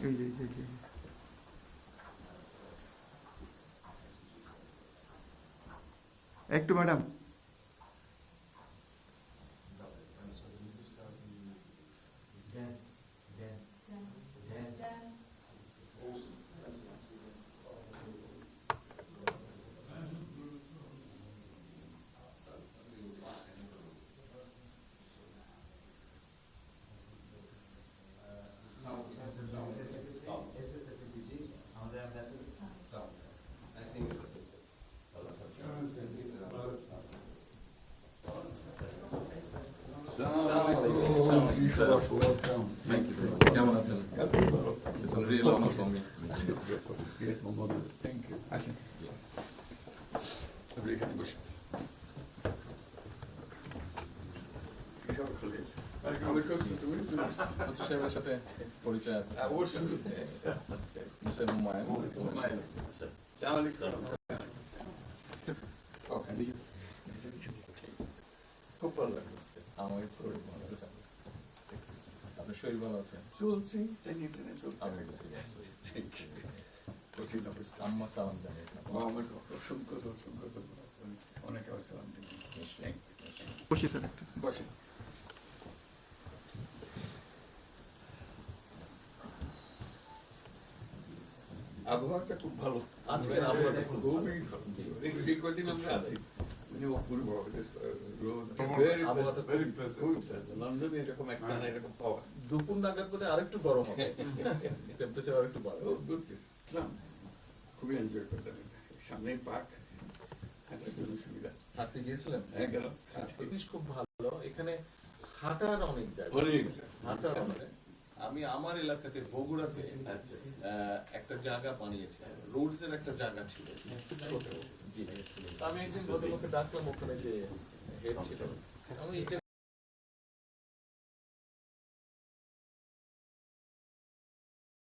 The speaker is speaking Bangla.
এই যে এই যে এই যে একটু ম্যাডাম কেমন আছেন? It's a real honor for me. Great moment. Thank you. আসেন। আপনি এখানে বসুন। কিশোর কলেজ। আমাদের কাছে তুমি প্রচুর সাহেবের সাথে পরিচয় আছে। অবশ্যই। মিস্টার হুমায়ুন। আসসালামু আলাইকুম। ওকে। খুব ভালো লাগলো আজকে। আমাকে শরীর ভালো আছে। আপনার শরীর ভালো আছে? চলছি, টেনে টেনে চলছে। আমি বুঝতে পারছি। কঠিন অবস্থা। আম্মা সালাম জানিয়েছেন। আমার অসংখ্য অনেক আসসালাম। বসি স্যার একটু বসেন। আবহাওয়াটা খুব ভালো। আজকের আবহাওয়াটা খুব ভালো। খুবই ভালো। এই কদিন আমরা আছি মানে অপূর্ব রোদ। আবহাওয়াটা লন্ডনে এরকম একটা না এরকম পাওয়া। দুপুর নাগাদ বোধ হয় আরেকটু গরম হবে। টেম্পারেচার আরেকটু বাড়বে। খুবই এনজয় করলাম। সামনে পার্ক, হাঁটার জন্য সুবিধা। হাঁটতে গিয়েছিলেন? হ্যাঁ গেলাম। জিনিস খুব ভালো। এখানে হাঁটার অনেক জায়গা। হাঁটার অনেক। আমি আমার এলাকাতে বগুড়াতে একটা জায়গা বানিয়েছি, রোডস এর একটা জায়গা ছিল ছোট। জি, আমি একদিন ভদ্রলোককে ডাকলাম, ওখানে যে হেড ছিল, আমি এটা